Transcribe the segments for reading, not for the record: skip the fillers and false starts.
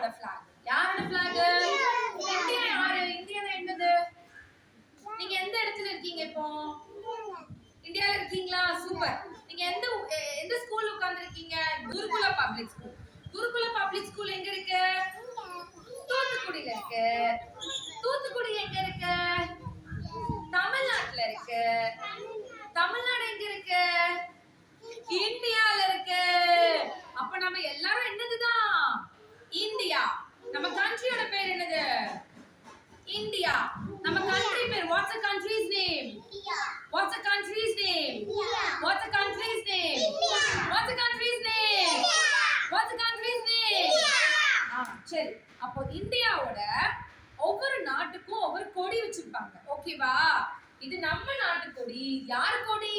இந்தியாவோட flag. யாரோட flag? India யாரு? இந்தியால என்னது? நீங்க எந்த இடத்துல இருக்கீங்க இப்போ? இந்தியால இருக்கீங்களா? சூப்பர். நீங்க எந்த ஸ்கூல்ல உட்கார்ந்திருக்கீங்க? குருகுல பப்ளிக் ஸ்கூல். குருகுல பப்ளிக் ஸ்கூல் எங்க இருக்கு? தூத்துக்குடியில இருக்கு. தூத்துக்குடி எங்க இருக்கு? தமிழ்நாட்டுல இருக்கு. தமிழ்நாடு எங்க இருக்கு? இந்தியால இருக்கு. அப்ப நம்ம எல்லாரும் என்னதுதான்? இந்தியா. நம்ம கண்ட்ரியோட பேர் என்னது? இந்தியா. நம்ம கண்ட்ரி பேர் what's the country's name? India. What's the country's name? India. What's the country's name? India. What's the country's name? India. What's the country's name? India. சரி. அப்போ இந்தியாவோட ஒவ்வொரு நாட்டுக்கும் ஒவ்வொரு கொடி வச்சிருப்பாங்க. ஓகேவா? இது நம்ம நாட்டு கொடி. யார் கொடி?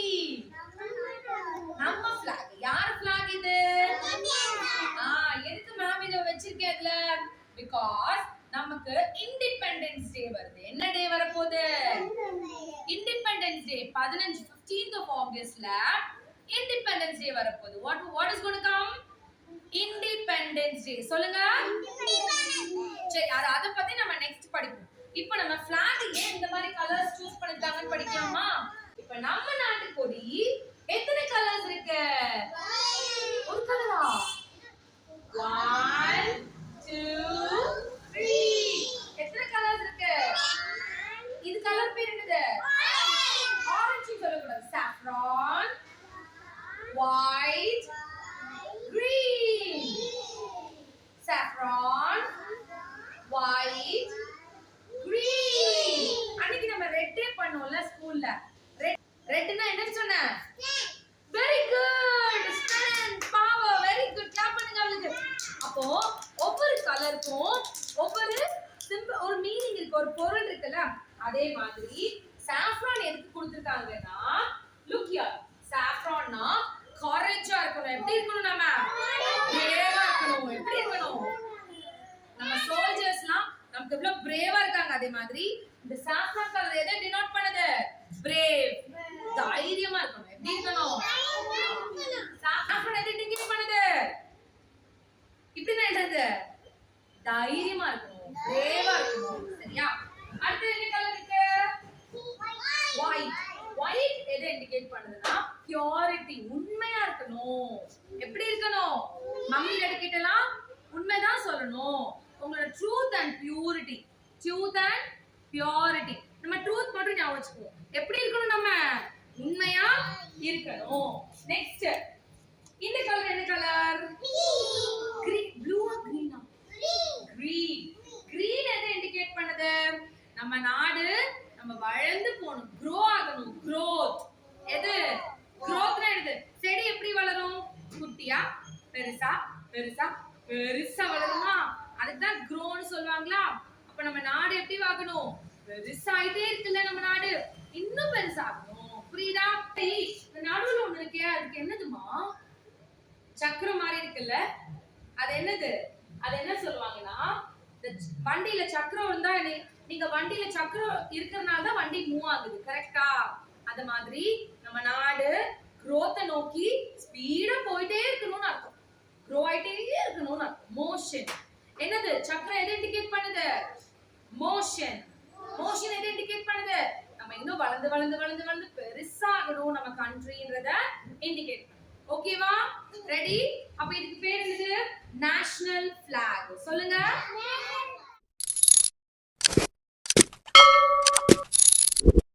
நம்ம flag. யார் flag இது? எதுக்கு மேம் இத வச்சிருக்கேன்ல? because நமக்கு இண்டிபெண்டன்ஸ் டே வருது. என்ன டே வரப்போகுது? இண்டிபெண்டன்ஸ் டே 15th of Augustல இண்டிபெண்டன்ஸ் டே வரப்போகுது. what is going to come? Independence day. சொல்லுங்க. சரி, அத பத்தி நம்ம நெக்ஸ்ட் படிப்போம். இப்போ நம்ம flag ஏன் இந்த மாதிரி கலர்ஸ் சூஸ் பண்ணிட்டாங்கன்னு படிக்கலாமா? இப்போ நம்ம நாட்டு கொடி எத்தனை கலர்ஸ் இருக்கு? ஒரு கலரா? 1 2 3. எத்தனை கலர்ஸ் இருக்கு? இது கலர் பேர் என்னது? ஆரஞ்சு சொல்லக்கூடாது. saffron, white, green. saffron, white, green. அன்னைக்கு நம்ம ரெட்டே பண்ணோம்ல ஸ்கூல்ல. ரெட்னா என்ன சொன்ன? Very good. Strength, power. Very good. Clap பண்ணுங்க அவளுக்கு. அப்போ ஒவ்வொரு கலருக்கும் ஒவ்வொரு சிம்பிள் ஒரு மீனிங் இருக்கு, ஒரு பொருள் இருக்குல்ல. அதே மாதிரி saffron எதுக்கு கொடுத்திருக்காங்கன்னா look here. saffronனா கரேஜா இருக்கணும். எப்படி இருக்கணும்? நம்ம பிரேவா இருக்கணும். எப்படி இருக்கணும்? நம்ம சோல்ஜர்ஸ்லாம் நமக்கு எவ்வளவு பிரேவா இருக்காங்க. அதே மாதிரி இந்த saffron கலர் எதை டினோட் பண்ணுது? brave. தைரியமா இருக்கணும். எப்படி இருக்கணும்? saffron எதை இண்டிகேட் பண்ணுது? இப்படி என்னது? தைரியமா இருக்கணும், பிரேவா இருக்கணும். சரியா? அடுத்து என்ன கலர் இருக்கு? white. white எதை இண்டிகேட் பண்ணுதுன்னா பியூரிட்டி. உண்மையா இருக்கணும். எப்படி இருக்கணும்? மம்மி டாடி கிட்டலாம் உண்மைதான் சொல்லணும். உங்களோட truth and purity. Truth and purity. நம்ம ட்ரூத் மட்டும் ஞாபகம் வச்சுக்குவோம். எப்படி இருக்கணும்? நம்ம உண்மையா இருக்கணும். நெக்ஸ்ட் இந்த கலர் என்ன கலர்? green. ப்ளூவா greenா? green. green எதை இண்டிகேட் பண்ணுது? நம்ம நாடு நம்ம வளர்ந்து போணும், grow ஆகணும். growth. எது? growthனா என்னது? செடி எப்படி வளரும்? குட்டியா பெருசா பெருசா பெருசா வளருமா? அதுக்கு தான் growன்னு சொல்வாங்களா? அப்ப நம்ம நாடு எப்படி ஆகணும்? பெருசாயிட்டே இருக்குல்ல நம்ம நாடு. இன்னும் பெருசாகணும். புரியுதா? இந்த நடுவுல ஒண்ணு இருக்கே, அதுக்கு என்னதுமா? சக்கரம் மாதிரி இருக்குல்ல, அது என்னது? அது என்ன சொல்லுவாங்கன்னா வண்டியில சக்கரம் இருந்தா நீங்க வண்டியில சக்கரம் இருக்கிறனால தான் வண்டி மூவ் ஆகுது. கரெக்ட்டா? அந்த மாதிரி நம்ம நாடு growth நோக்கி ஸ்பீடா போயிட்டே இருக்கணும்னு அர்த்தம். grow ஆயிட்டே இருக்கணும்னு அர்த்தம். மோஷன். என்னது? சக்கரம் எதை இண்டிகேட் பண்ணுது? மோஷன். மோஷன் எதை இண்டிகேட் பண்ணுது? நம்ம இன்னும் வளர்ந்து வளர்ந்து வளர்ந்து வளர்ந்து பெருசாகணும் நம்ம கண்ட்ரின்றத இண்டிகேட் பண்ணுது. ஓகேவா? ரெடி? அப்ப இதுக்கு பேர் என்னது? National flag. சொல்லுங்க.